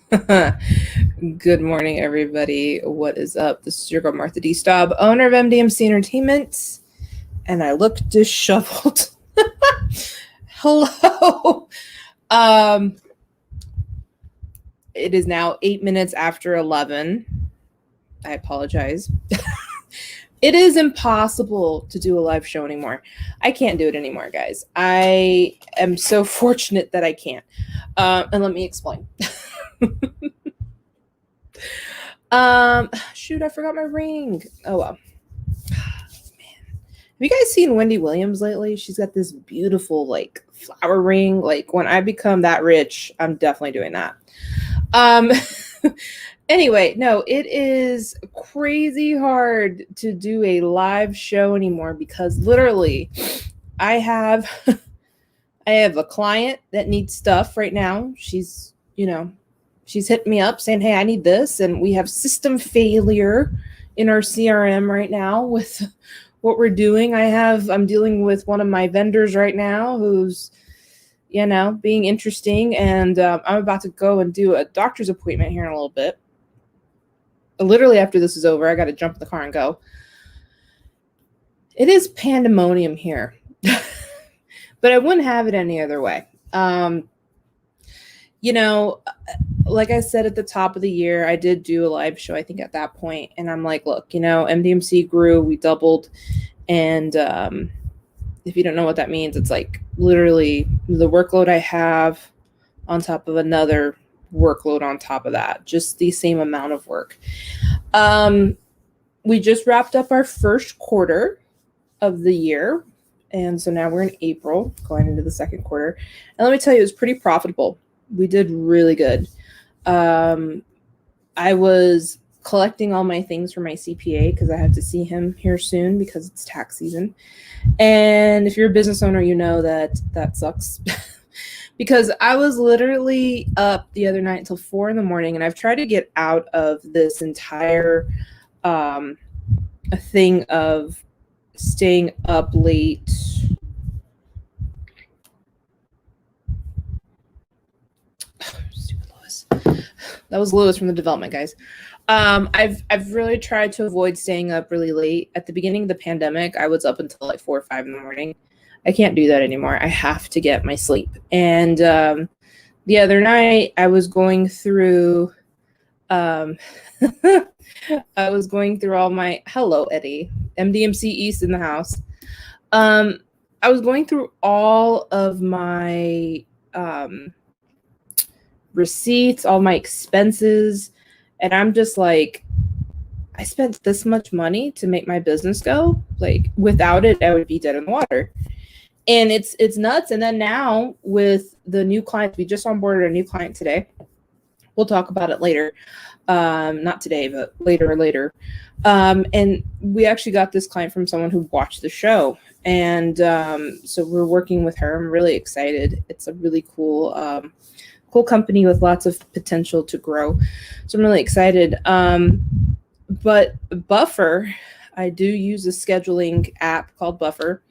Good morning, everybody. What is up? This is your girl, Martha D. Staub, owner of MDMC Entertainment, and I look disheveled. Hello. Um, it is now 8 minutes after 11. I apologize. It is impossible to do a live show anymore. I can't do it anymore, guys. I am so fortunate that I can't. And let me explain. Shoot, I forgot my ring. Oh well. Man. Have you guys seen Wendy Williams lately? She's got this beautiful like flower ring. Like when I become that rich, I'm definitely doing that. Anyway, no, it is crazy hard to do a live show anymore because literally I have a client that needs stuff right now. She's hitting me up saying, hey, I need this. And we have system failure in our CRM right now with what we're doing. I'm dealing with one of my vendors right now who's, being interesting. And I'm about to go and do a doctor's appointment here in a little bit. Literally after this is over, I got to jump in the car and go. It is pandemonium here, but I wouldn't have it any other way. Like I said at the top of the year, I did do a live show, I think at that point. And I'm like, look, MDMC grew, we doubled. And if you don't know what that means, it's like literally the workload I have on top of another workload on top of that, just the same amount of work. We just wrapped up our first quarter of the year. And so now we're in April, going into the second quarter. And let me tell you, it was pretty profitable. We did really good. I was collecting all my things for my CPA because I have to see him here soon because it's tax season. And if you're a business owner, you know that sucks. Because I was literally up the other night until 4 a.m. and I've tried to get out of this entire thing of staying up late. Stupid Lewis. That was Lewis from the development, guys. I've really tried to avoid staying up really late. At the beginning of the pandemic, I was up until like 4 or 5 a.m. I can't do that anymore. I have to get my sleep. And the other night I was going through all my, hello, Eddie, MDMC East in the house. I was going through all of my receipts, all my expenses. And I'm just like, I spent this much money to make my business go. Like without it, I would be dead in the water. And it's nuts. And then now with the new clients, we just onboarded a new client today. We'll talk about it later. Not today, but later. And we actually got this client from someone who watched the show. And so we're working with her. I'm really excited. It's a really cool company with lots of potential to grow. So I'm really excited. But Buffer, I do use a scheduling app called Buffer.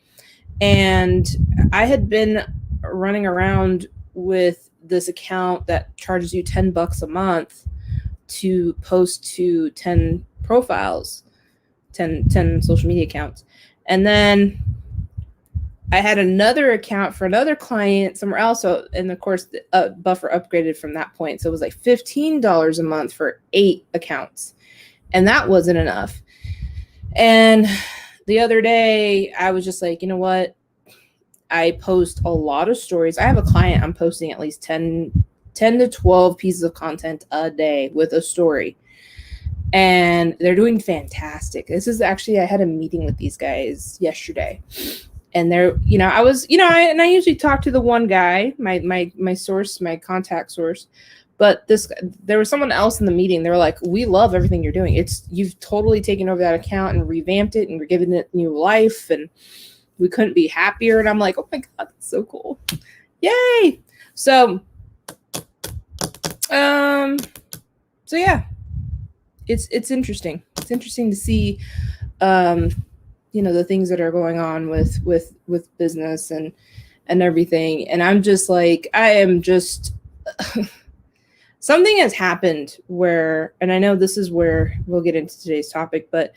And I had been running around with this account that charges you $10 a month to post to 10 profiles, 10 social media accounts. And then I had another account for another client somewhere else. So, and of course, Buffer upgraded from that point. So it was like $15 a month for 8 accounts. And that wasn't enough. And the other day, I was just like, you know what? I post a lot of stories. I have a client, I'm posting at least 10 to 12 pieces of content a day with a story. And they're doing fantastic. This is actually, I had a meeting with these guys yesterday. And they're, I usually talk to the one guy, my source, my contact source. But there was someone else in the meeting. They were like, we love everything you're doing. You've totally taken over that account and revamped it and we're giving it new life. And we couldn't be happier. And I'm like, oh my God, that's so cool. Yay. So yeah, it's interesting. It's interesting to see, the things that are going on with business and everything. And I'm just like, something has happened where, and I know this is where we'll get into today's topic, but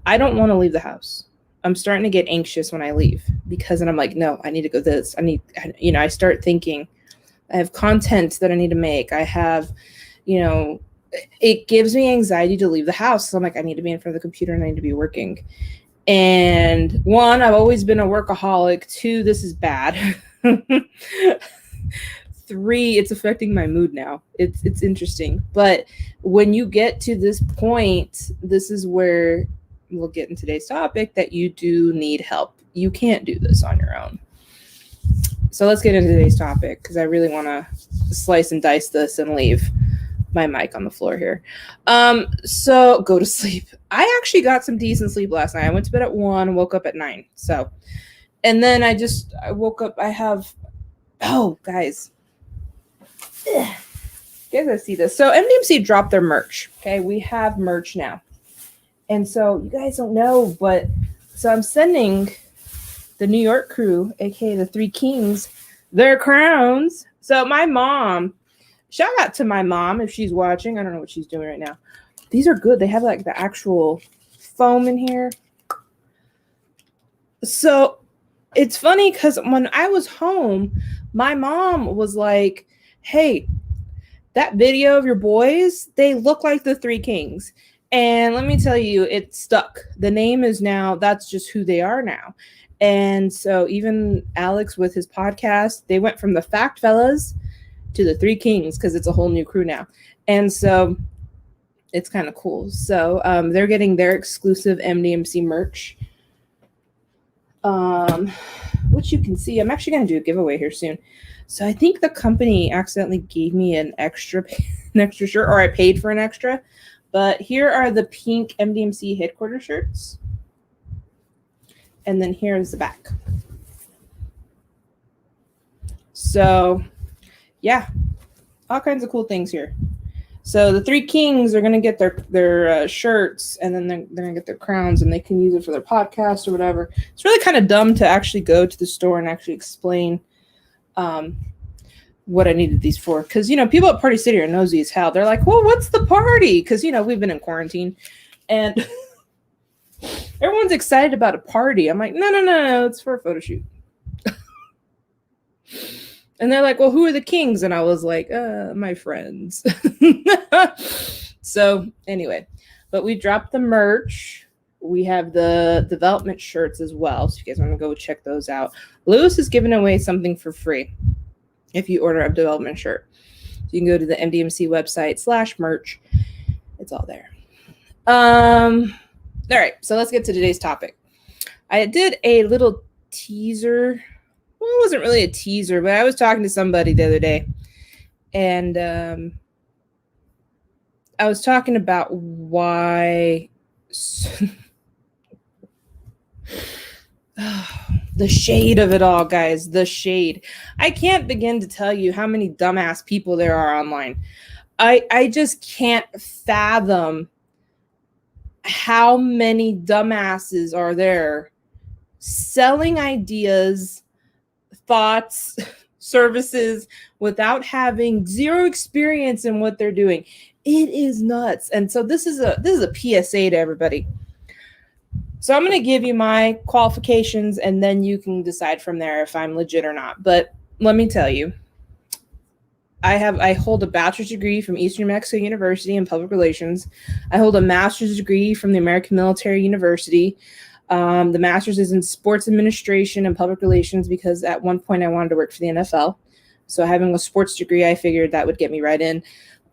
I don't want to leave the house. I'm starting to get anxious when I leave because then I'm like, no, I need to go this. I start thinking I have content that I need to make. I have, it gives me anxiety to leave the house. So I'm like, I need to be in front of the computer and I need to be working. And one, I've always been a workaholic. Two, this is bad. Three, it's affecting my mood now. It's interesting. But when you get to this point, this is where we'll get in today's topic, that you do need help. You can't do this on your own. So let's get into today's topic because I really want to slice and dice this and leave my mic on the floor here. So go to sleep. I actually got some decent sleep last night. I went to bed at 1, woke up at 9. So, and then I woke up. Guys. You guys gotta see this. So MDMC dropped their merch. Okay, we have merch now. And so you guys don't know, but so I'm sending the New York crew, aka the Three Kings, their crowns. So my mom, shout out to my mom if she's watching. I don't know what she's doing right now. These are good. They have like the actual foam in here. So it's funny because when I was home, my mom was like, hey, that video of your boys, they look like the Three Kings. And let me tell you, it stuck. The name is now, that's just who they are now. And so even Alex with his podcast, they went from the Fact Fellas to the Three Kings because it's a whole new crew now. And so it's kind of cool. So they're getting their exclusive MDMC merch, which you can see. I'm actually going to do a giveaway here soon. So I think the company accidentally gave me an extra shirt, or I paid for an extra. But here are the pink MDMC headquarters shirts. And then here's the back. So, yeah, all kinds of cool things here. So the Three Kings are going to get their shirts, and then they're going to get their crowns, and they can use it for their podcast or whatever. It's really kind of dumb to actually go to the store and actually explain what I needed these for. Because, people at Party City are nosy as hell. They're like, well, what's the party? Because, we've been in quarantine. And everyone's excited about a party. I'm like, no, it's for a photo shoot. And they're like, well, who are the kings? And I was like, my friends. So anyway, but we dropped the merch. We have the development shirts as well. So if you guys want to go check those out. Lewis is giving away something for free if you order a development shirt. So you can go to the MDMC website /merch. It's all there. All right, so let's get to today's topic. I did a little teaser. Well, it wasn't really a teaser, but I was talking to somebody the other day, and I was talking about why the shade of it all, guys, the shade. I can't begin to tell you how many dumbass people there are online. I just can't fathom how many dumbasses are there selling ideas, thoughts, services without having zero experience in what they're doing. It is nuts. And so this is a PSA to everybody. So I'm going to give you my qualifications, and then you can decide from there if I'm legit or not. But let me tell you, I hold a bachelor's degree from Eastern New Mexico University in public relations. I hold a master's degree from the American Military University. The master's is in sports administration and public relations because at one point I wanted to work for the NFL. So having a sports degree, I figured that would get me right in.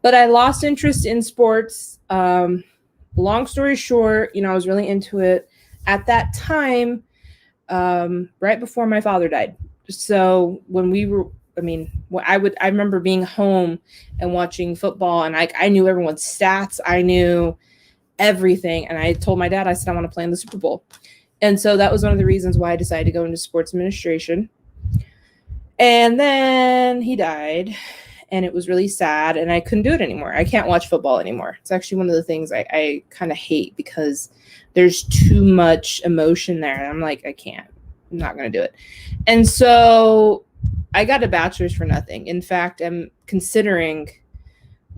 But I lost interest in sports. Long story short, I was really into it at that time, right before my father died. So when we were, I remember being home and watching football, and I knew everyone's stats. I knew everything. And I told my dad, I said, I want to play in the Super Bowl. And so that was one of the reasons why I decided to go into sports administration. And then he died, and it was really sad, and I couldn't do it anymore. I can't watch football anymore. It's actually one of the things I kind of hate because there's too much emotion there. And I'm like, I can't. I'm not going to do it. And so I got a bachelor's for nothing. In fact, I'm considering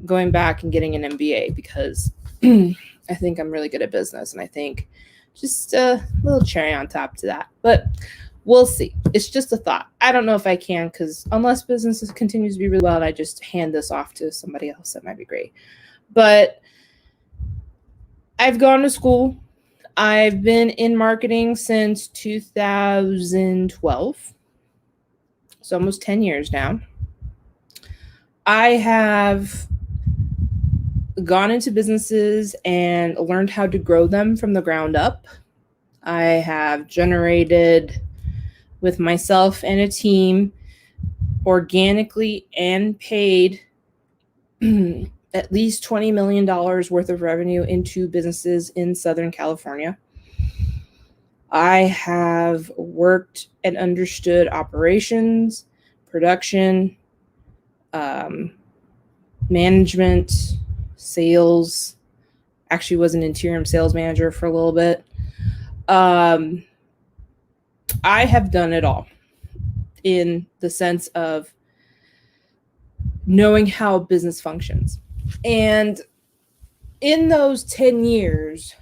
going back and getting an MBA because I think I'm really good at business, and I think just a little cherry on top to that. But we'll see. It's just a thought. I don't know if I can, because unless business continues to be really well and I just hand this off to somebody else, that might be great. But I've gone to school. I've been in marketing since 2012. So almost 10 years now. I have gone into businesses and learned how to grow them from the ground up. I have generated, with myself and a team, organically and paid at least $20 million worth of revenue into businesses in Southern California. I have worked and understood operations, production, management, sales. Actually was an interim sales manager for a little bit. I have done it all in the sense of knowing how business functions. And in those 10 years,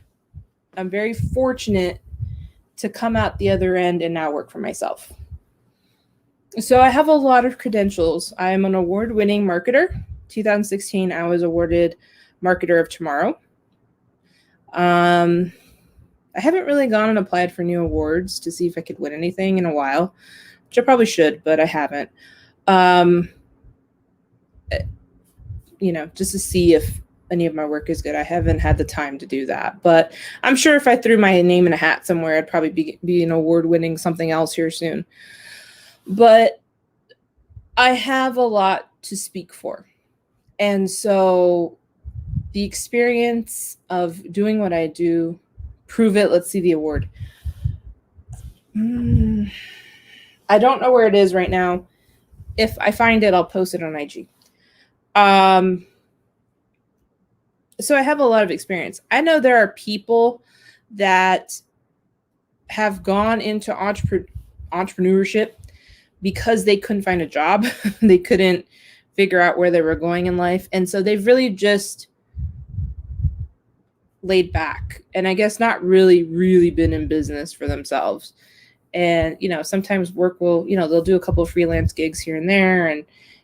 I'm very fortunate to come out the other end and now work for myself. So I have a lot of credentials. I am an award-winning marketer. 2016, I was awarded Marketer of Tomorrow. I haven't really gone and applied for new awards to see if I could win anything in a while, which I probably should, but I haven't. Just to see if any of my work is good. I haven't had the time to do that, but I'm sure if I threw my name in a hat somewhere, I'd probably be an award-winning something else here soon. But I have a lot to speak for. And so the experience of doing what I do, prove it. Let's see the award. I don't know where it is right now. If I find it, I'll post it on IG. So I have a lot of experience. I know there are people that have gone into entrepreneurship because they couldn't find a job. They couldn't figure out where they were going in life. And so they've really just laid back and I guess not really been in business for themselves. And, sometimes work will, they'll do a couple of freelance gigs here and there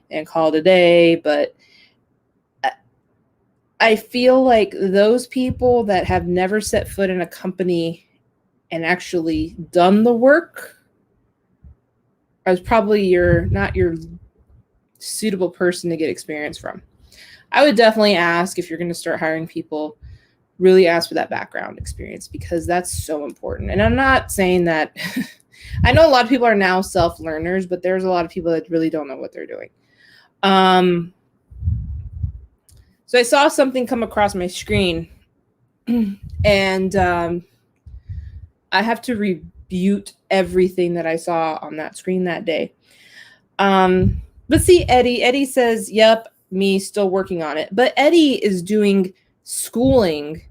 and call it a day. But I feel like those people that have never set foot in a company and actually done the work is probably not your suitable person to get experience from. I would definitely ask, if you're going to start hiring people, really ask for that background experience, because that's so important. And I'm not saying that I know a lot of people are now self-learners, but there's a lot of people that really don't know what they're doing. So I saw something come across my screen and I have to rebut everything that I saw on that screen that day. But see, Eddie says, yep, me still working on it. But Eddie is doing schooling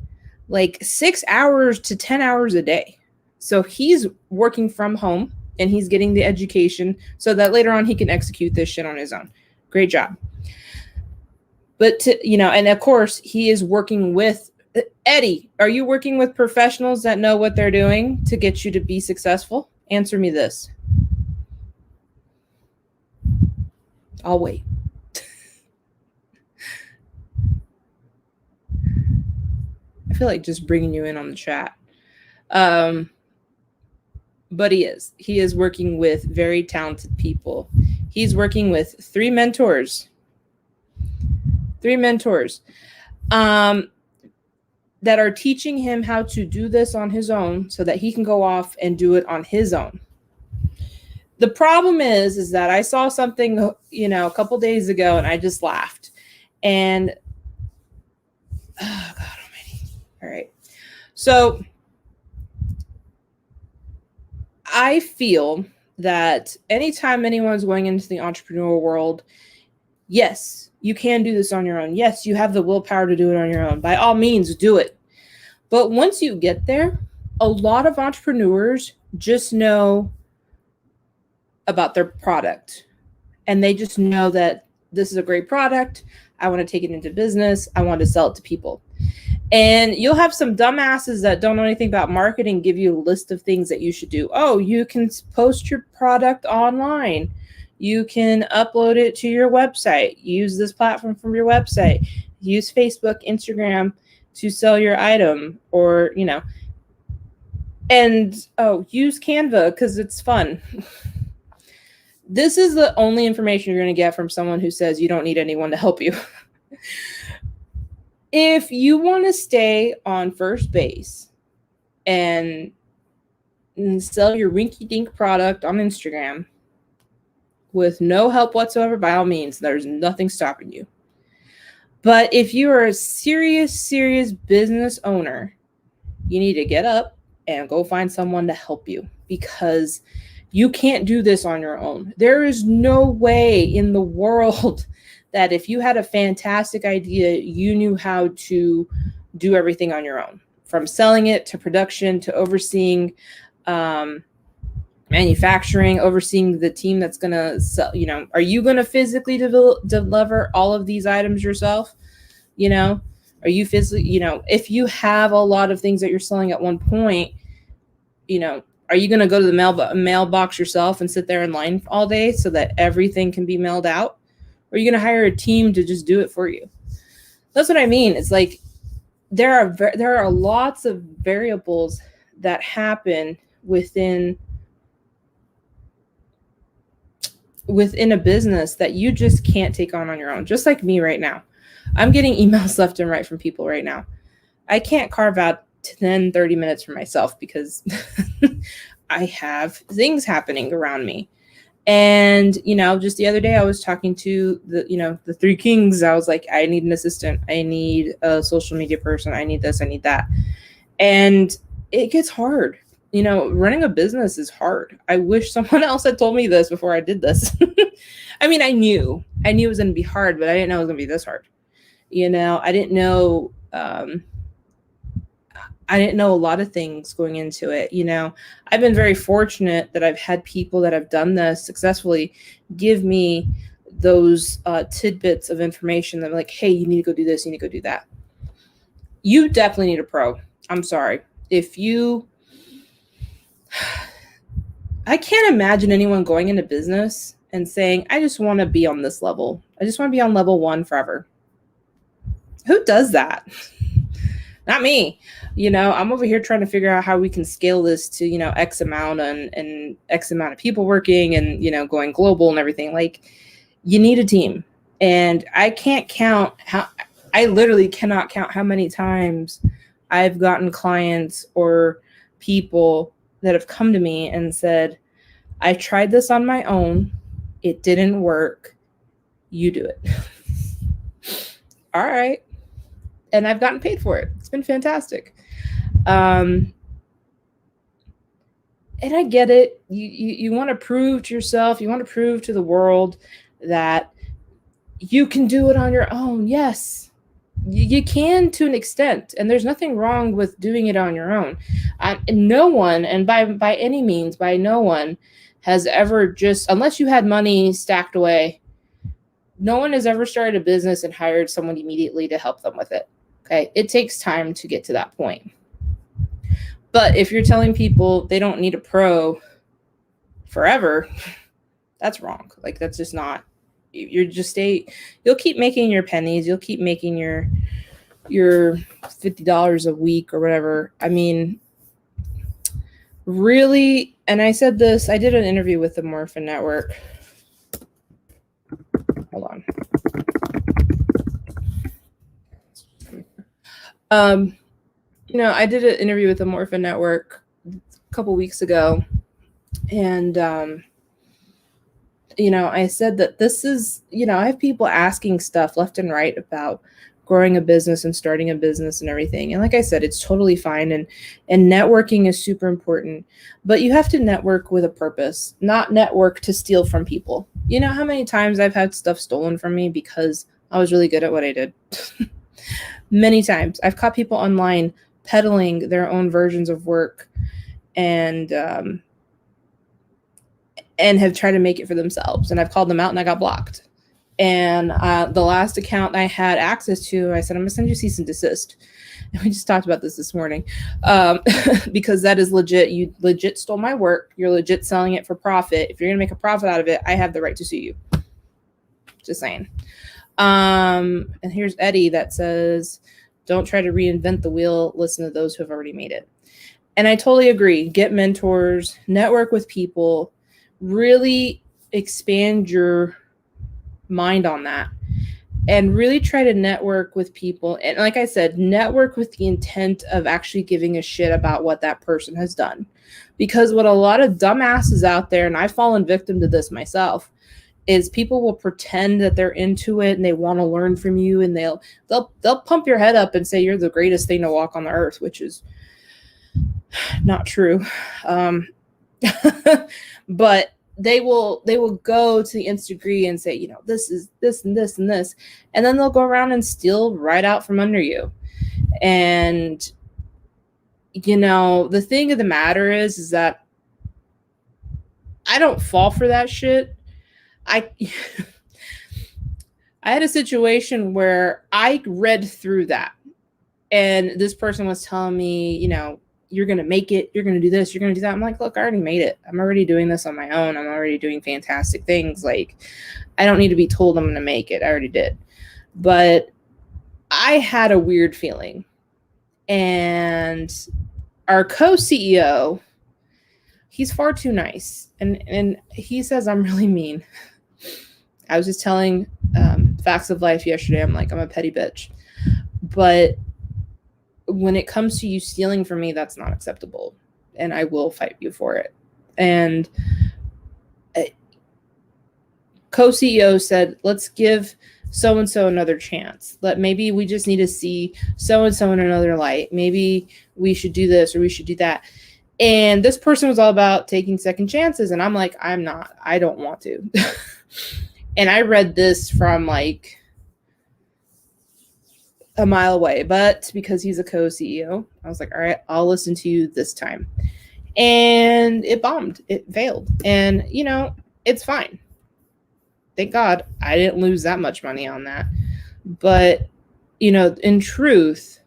like 6 hours to 10 hours a day. So he's working from home and he's getting the education so that later on he can execute this shit on his own. Great job. But and of course he is working with Eddie. Are you working with professionals that know what they're doing to get you to be successful? Answer me this. I'll wait. I feel like just bringing you in on the chat. But he is working with very talented people. He's working with three mentors that are teaching him how to do this on his own so that he can go off and do it on his own. The problem is that I saw something, a couple days ago and I just laughed. And, oh God almighty. All right. So I feel that anytime anyone's going into the entrepreneurial world, yes, you can do this on your own. Yes, you have the willpower to do it on your own. By all means, do it. But once you get there, a lot of entrepreneurs just know about their product. And they just know that this is a great product. I want to take it into business. I want to sell it to people. And you'll have some dumbasses that don't know anything about marketing give you a list of things that you should do. Oh, you can post your product online. You can upload it to your website. Use this platform from your website. Use Facebook, Instagram to sell your item, or, you know, and use Canva because it's fun. This is the only information you're going to get from someone who says you don't need anyone to help you. If you want to stay on first base and sell your rinky-dink product on Instagram with no help whatsoever, by all means, there's nothing stopping you. But if you are a serious business owner, you need to get up and go find someone to help you, because you can't do this on your own. There is no way in the world that if you had a fantastic idea, you knew how to do everything on your own, from selling it to production to overseeing manufacturing, overseeing the team that's going to sell. You know, are you going to physically deliver all of these items yourself? You know, are you physically, you know, if you have a lot of things that you're selling at one point, you know, are you going to go to the mailbox yourself and sit there in line all day so that everything can be mailed out? Or are you going to hire a team to just do it for you? That's what I mean. It's like there are lots of variables that happen within a business that you just can't take on your own. Just like me right now. I'm getting emails left and right from people right now. I can't carve out 10, 30 minutes for myself because I have things happening around me. And, you know, just the other day I was talking to the three kings. I was like, I need an assistant. I need a social media person. I need this. I need that. And it gets hard. You know, running a business is hard. I wish someone else had told me this before I did this. I mean, I knew it was going to be hard, but I didn't know it was going to be this hard. You know, I didn't know a lot of things going into it. You know, I've been very fortunate that I've had people that have done this successfully give me those tidbits of information that are like, hey, you need to go do this, you need to go do that. You definitely need a pro. I'm sorry. I can't imagine anyone going into business and saying, I just want to be on this level. I just want to be on level 1 forever. Who does that? Not me. You know, I'm over here trying to figure out how we can scale this to, you know, X amount and X amount of people working and, you know, going global and everything. Like, you need a team. And I literally cannot count how many times I've gotten clients or people that have come to me and said, I tried this on my own. It didn't work. You do it. All right. And I've gotten paid for it. It's been fantastic. And I get it. You want to prove to yourself, you want to prove to the world that you can do it on your own. Yes, you can to an extent. And there's nothing wrong with doing it on your own. No one, and by any means, no one has ever unless you had money stacked away, no one has ever started a business and hired someone immediately to help them with it. Okay. It takes time to get to that point. But if you're telling people they don't need a pro forever, that's wrong. Like, that's just not, you'll keep making your pennies. You'll keep making your $50 a week or whatever. I mean, really, and I said this, I did an interview with the Morphin Network. Hold on. You know, I did an interview with the Morphin Network a couple weeks ago, and you know, I said that this is, you know, I have people asking stuff left and right about growing a business and starting a business and everything. And like I said, it's totally fine, and networking is super important, but you have to network with a purpose, not network to steal from people. You know how many times I've had stuff stolen from me because I was really good at what I did? Many times. I've caught people online peddling their own versions of work and have tried to make it for themselves. And I've called them out and I got blocked. And the last account I had access to, I said, I'm going to send you cease and desist. And we just talked about this morning, because that is legit. You legit stole my work. You're legit selling it for profit. If you're going to make a profit out of it, I have the right to sue you. Just saying. And here's Eddie that says, don't try to reinvent the wheel. Listen to those who have already made it. And I totally agree. Get mentors, network with people, really expand your mind on that, and really try to network with people. And like I said, network with the intent of actually giving a shit about what that person has done. Because what a lot of dumbasses out there, and I've fallen victim to this myself, is people will pretend that they're into it and they want to learn from you, and they'll pump your head up and say you're the greatest thing to walk on the earth, which is not true. But they will go to the nth degree and say, you know, this is this and this and this, and then they'll go around and steal right out from under you. And you know, the thing of the matter is that I don't fall for that shit. I had a situation where I read through that, and this person was telling me, you know, you're going to make it, you're going to do this, you're going to do that. I'm like, look, I already made it. I'm already doing this on my own. I'm already doing fantastic things. Like, I don't need to be told I'm going to make it. I already did. But I had a weird feeling. And our co-CEO, he's far too nice. And he says I'm really mean. I was just telling facts of life yesterday. I'm like, I'm a petty bitch. But when it comes to you stealing from me, that's not acceptable. And I will fight you for it. And co-CEO said, let's give so-and-so another chance. Maybe we just need to see so-and-so in another light. Maybe we should do this or we should do that. And this person was all about taking second chances. And I'm like, I'm not. I don't want to. And I read this from like a mile away, but because he's a co-CEO, I was like, all right, I'll listen to you this time. And it bombed. It failed. And, you know, it's fine. Thank God I didn't lose that much money on that. But, you know, in truth,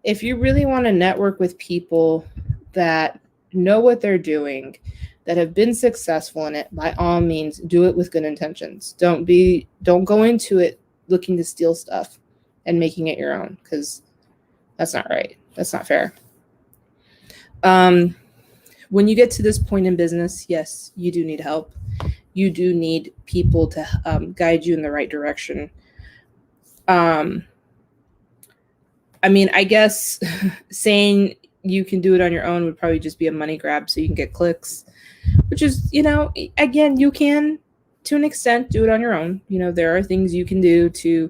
if you really want to network with people that know what they're doing, that have been successful in it, by all means, do it with good intentions. Don't go into it looking to steal stuff and making it your own, because that's not right. That's not fair. When you get to this point in business, yes, you do need help. You do need people to guide you in the right direction. I mean, I guess saying you can do it on your own would probably just be a money grab so you can get clicks, which is, you know, again, you can, to an extent, do it on your own. You know, there are things you can do to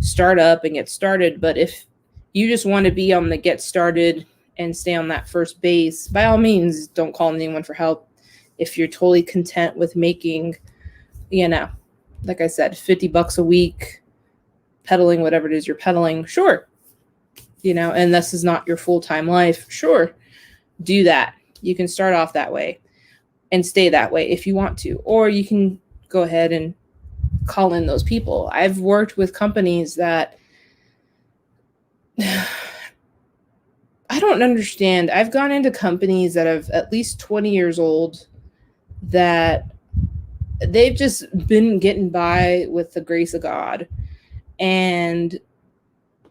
start up and get started. But if you just want to be on the get started and stay on that first base, by all means, don't call anyone for help. If you're totally content with making, you know, like I said, $50 a week, peddling whatever it is you're peddling, sure. You know, and this is not your full-time life, sure. Do that. You can start off that way and stay that way if you want to. Or you can go ahead and call in those people. I've worked with companies that I don't understand. I've gone into companies that have at least 20 years old that they've just been getting by with the grace of God. And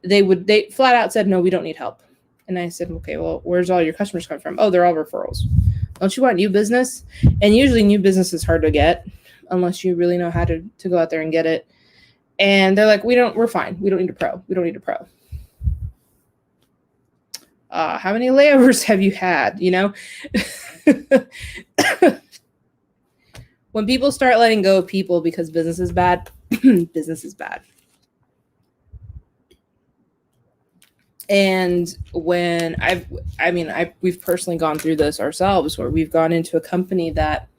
they flat out said, no, we don't need help. And I said, okay, well, where's all your customers come from? Oh, they're all referrals. Don't you want new business? And usually new business is hard to get unless you really know how to go out there and get it. And they're like, we're fine. We don't need a pro. We don't need a pro. How many layovers have you had? You know, when people start letting go of people because business is bad, business is bad. And when we've personally gone through this ourselves, where we've gone into a company that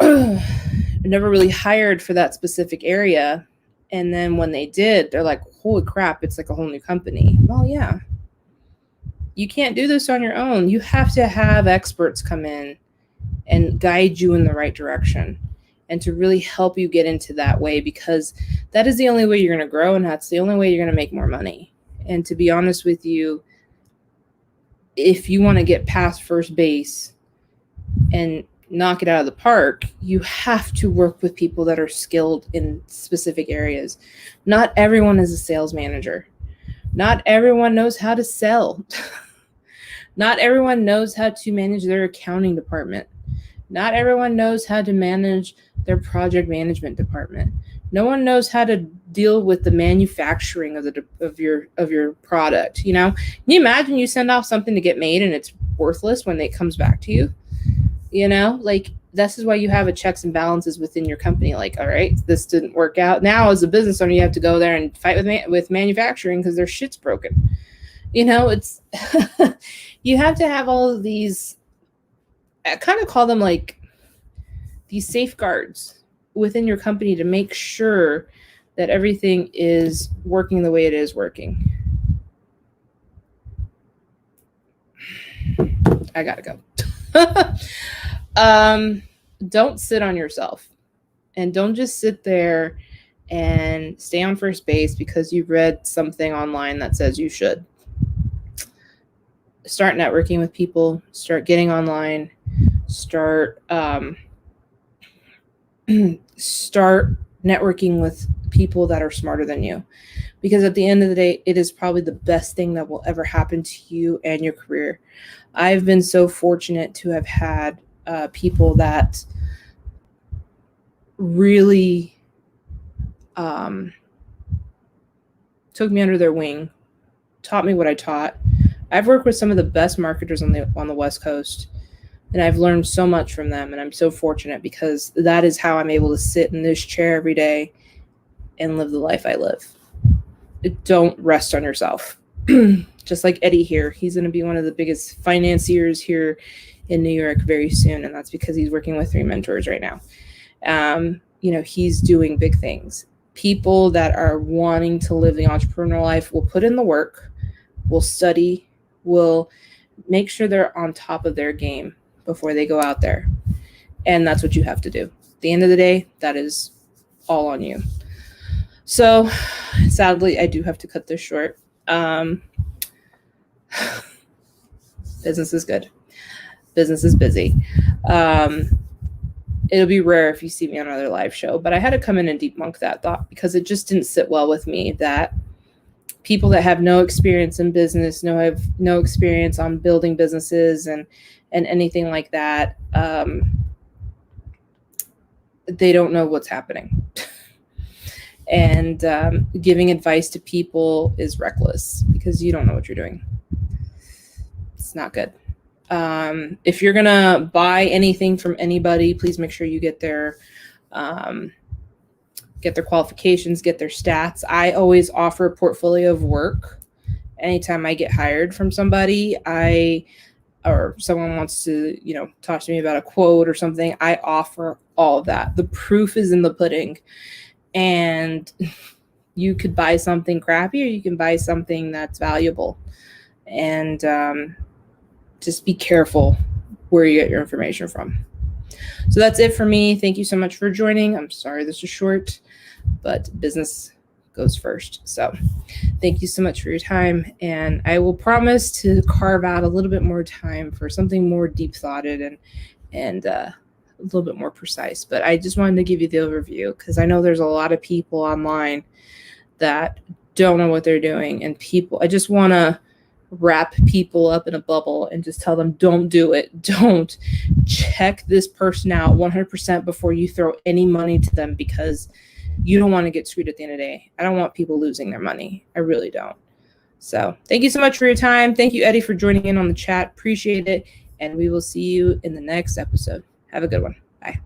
never really hired for that specific area. And then when they did, they're like, holy crap, it's like a whole new company. Well, yeah. You can't do this on your own. You have to have experts come in and guide you in the right direction. and to really help you get into that way, because that is the only way you're going to grow, and that's the only way you're going to make more money. And to be honest with you, if you want to get past first base and knock it out of the park, you have to work with people that are skilled in specific areas. Not everyone is a sales manager. Not everyone knows how to sell. Not everyone knows how to manage their accounting department. Not everyone knows how to manage their project management department. No one knows how to deal with the manufacturing of your product. You know, can you imagine you send off something to get made and it's worthless when it comes back to you? You know, like, this is why you have a checks and balances within your company. Like, all right, this didn't work out. Now, as a business owner, you have to go there and fight with manufacturing because their shit's broken. You know, it's you have to have all of these. I kind of call them like these safeguards within your company to make sure that everything is working the way it is working. I gotta go. Don't sit on yourself, and don't just sit there and stay on first base because you've read something online that says you should. Start networking with people, start getting online, start networking with people that are smarter than you, because at the end of the day, it is probably the best thing that will ever happen to you and your career. I've been so fortunate to have had people that really took me under their wing, taught me what I taught. I've worked with some of the best marketers on the West Coast, and I've learned so much from them, and I'm so fortunate because that is how I'm able to sit in this chair every day and live the life I live. Don't rest on yourself. Just like Eddie here, he's going to be one of the biggest financiers here in New York very soon, and that's because he's working with 3 mentors right now. You know, he's doing big things. People that are wanting to live the entrepreneurial life will put in the work, will study, will make sure they're on top of their game before they go out there. And that's what you have to do. At the end of the day, that is all on you. So sadly, I do have to cut this short. Business is good. Business is busy. It'll be rare if you see me on another live show, but I had to come in and debunk that thought because it just didn't sit well with me that people that have no experience in business, have no experience on building businesses and anything like that, they don't know what's happening. And giving advice to people is reckless because you don't know what you're doing. It's not good. If you're gonna buy anything from anybody, please make sure you get their qualifications, get their stats. I always offer a portfolio of work anytime I get hired from somebody. Or someone wants to, talk to me about a quote or something. I offer all of that. The proof is in the pudding. And you could buy something crappy or you can buy something that's valuable. And just be careful where you get your information from. So that's it for me. Thank you so much for joining. I'm sorry this is short, but business goes first. So thank you so much for your time. And I will promise to carve out a little bit more time for something more deep thoughted and a little bit more precise. But I just wanted to give you the overview because I know there's a lot of people online that don't know what they're doing. And I just want to wrap people up in a bubble and just tell them, don't do it. Don't check this person out 100% before you throw any money to them because you don't want to get screwed at the end of the day. I don't want people losing their money. I really don't. So thank you so much for your time. Thank you, Eddie, for joining in on the chat. Appreciate it. And we will see you in the next episode. Have a good one. Bye.